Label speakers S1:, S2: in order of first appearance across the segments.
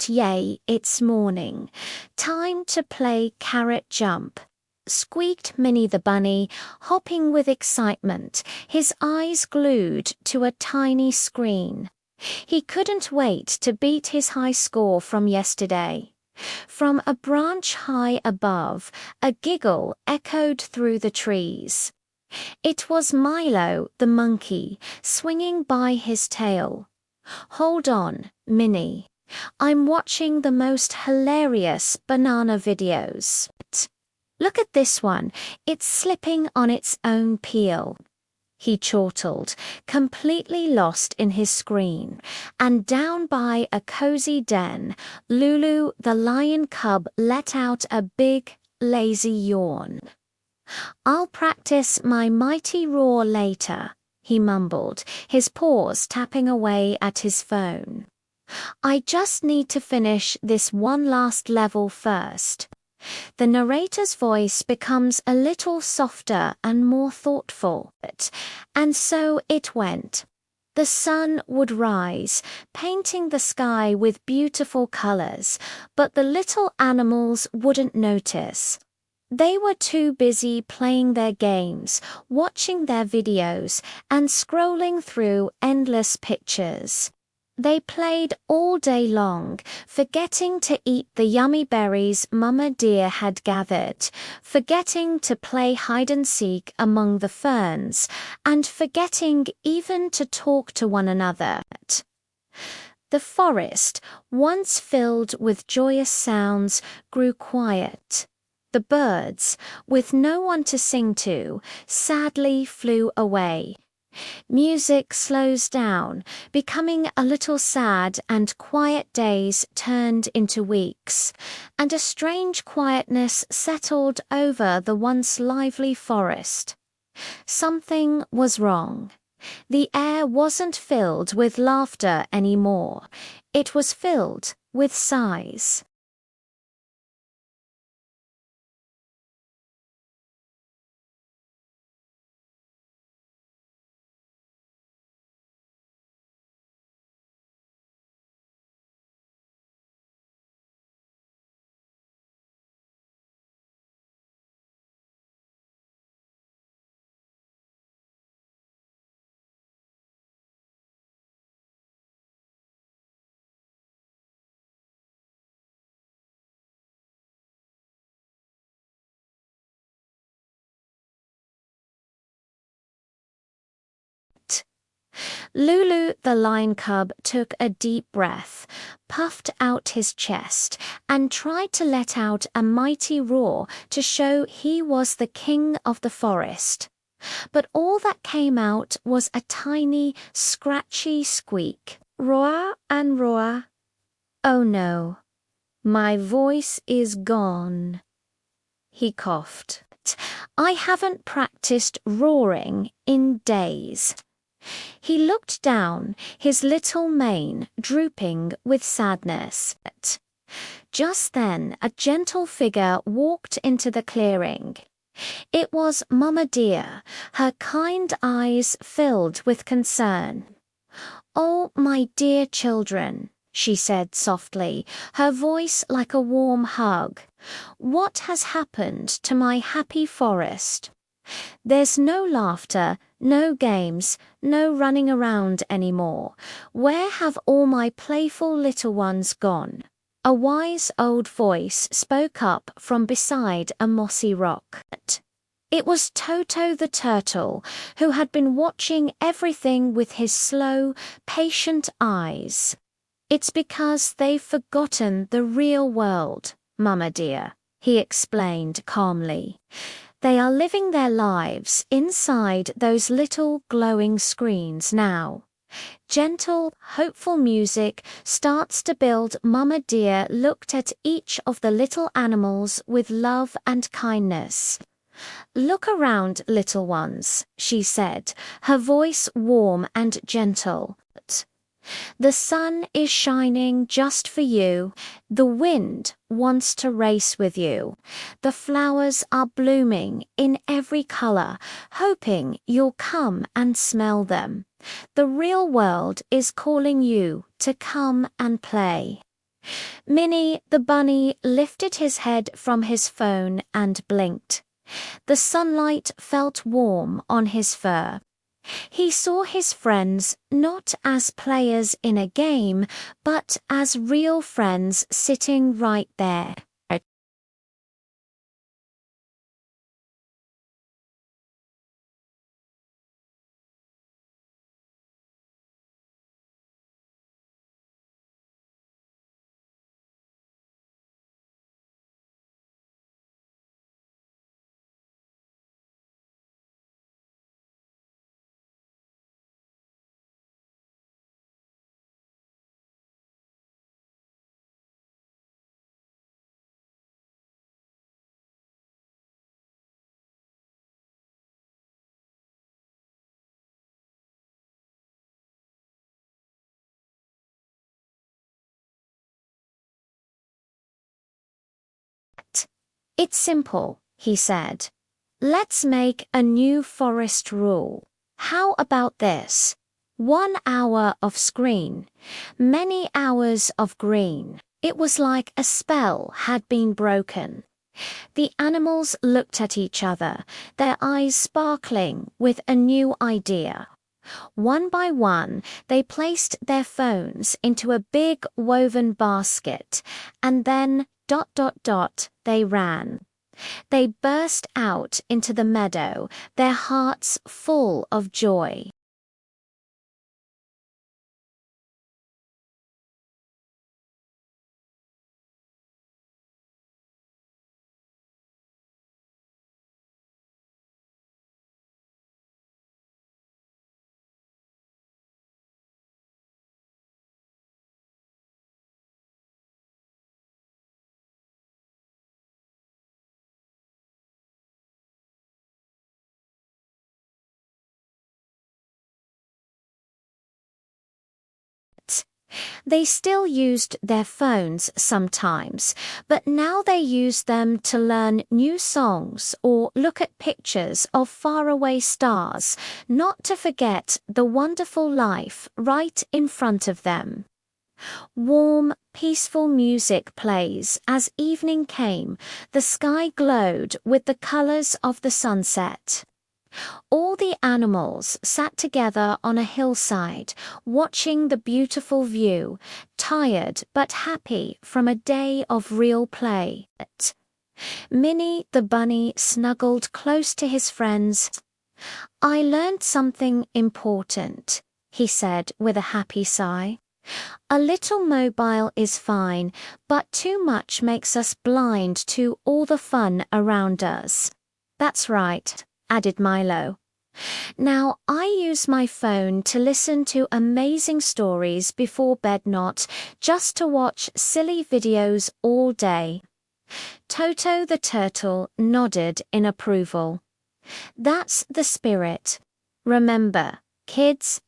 S1: yay, it's morning. Time to play carrot jump," squeaked Minnie the bunny, hopping with excitement, his eyes glued to a tiny screen. He couldn't wait to beat his high score from yesterday. From a branch high above, a giggle echoed through the trees. It was Milo the monkey, swinging by his tail. "Hold on, Minnie. I'm watching the most hilarious banana videos. Look at this one. It's slipping on its own peel," he chortled, completely lost in his screen, and down by a cozy den, Lulu the lion cub let out a big, lazy yawn. "I'll practice my mighty roar later," he mumbled, his paws tapping away at his phone. "I just need to finish this one last level first." The narrator's voice becomes a little softer and more thoughtful, and so it went. The sun would rise, painting the sky with beautiful colors, but the little animals wouldn't notice. They were too busy playing their games, watching their videos, and scrolling through endless pictures. They played all day long, forgetting to eat the yummy berries Mama Deer had gathered, forgetting to play hide-and-seek among the ferns, and forgetting even to talk to one another. The forest, once filled with joyous sounds, grew quiet. The birds, with no one to sing to, sadly flew away. Music slows down, becoming a little sad, and quiet days turned into weeks, and a strange quietness settled over the once lively forest. Something was wrong. The air wasn't filled with laughter anymore. It was filled with sighs. Lulu the lion cub took a deep breath, puffed out his chest, and tried to let out a mighty roar to show he was the king of the forest. But all that came out was a tiny, scratchy squeak. Roar and roar. "Oh no, my voice is gone," he coughed. "I haven't practiced roaring in days." He looked down, his little mane drooping with sadness. Just then, a gentle figure walked into the clearing. It was Mama Deer, her kind eyes filled with concern. "Oh, my dear children," she said softly, her voice like a warm hug. "What has happened to my happy forest? There's no laughter, no games, no running around anymore. Where have all my playful little ones gone?" A wise old voice spoke up from beside a mossy rock. It was Toto the turtle, who had been watching everything with his slow, patient eyes. "It's because they've forgotten the real world, Mama Dear," he explained calmly. "They are living their lives inside those little glowing screens now." Gentle, hopeful music starts to build. Mama Deer looked at each of the little animals with love and kindness. "Look around, little ones," she said, her voice warm and gentle. "The sun is shining just for you. The wind wants to race with you. The flowers are blooming in every color, hoping you'll come and smell them. The real world is calling you to come and play." Minnie the bunny lifted his head from his phone and blinked. The sunlight felt warm on his fur. He saw his friends not as players in a game, but as real friends sitting right there. It's simple, he said. Let's make a new forest rule. How about this? 1 hour of screen, many hours of green. It was like a spell had been broken. The animals looked at each other, their eyes sparkling with a new idea. One by one, they placed their phones into a big woven basket, and then ... they ran. They burst out into the meadow, their hearts full of joy. They still used their phones sometimes, but now they used them to learn new songs or look at pictures of faraway stars, not to forget the wonderful life right in front of them. Warm, peaceful music plays as evening came. The sky glowed with the colors of the sunset. All the animals sat together on a hillside, watching the beautiful view, tired but happy from a day of real play. Minnie the bunny snuggled close to his friends. I learned something important, he said with a happy sigh. A little mobile is fine, but too much makes us blind to all the fun around us. That's right, added Milo. Now I use my phone to listen to amazing stories before bed, not just to watch silly videos all day. Toto the turtle nodded in approval. That's the spirit. Remember, kids ...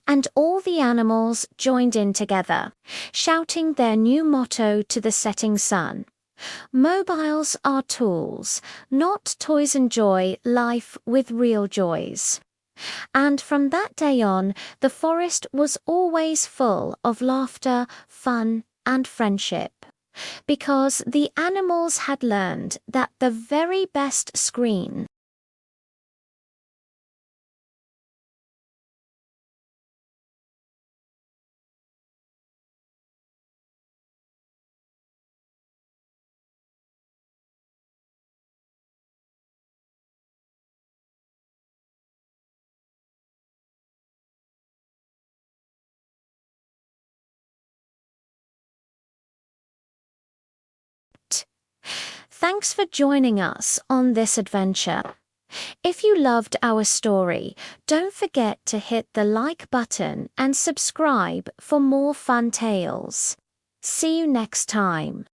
S1: And all the animals joined in together, shouting their new motto to the setting sun. Mobiles are tools, not toys. Enjoy life with real joys. And from that day on, the forest was always full of laughter, fun, and friendship. Because the animals had learned that the very best screen Thanks for joining us on this adventure. If you loved our story, don't forget to hit the like button and subscribe for more fun tales. See you next time.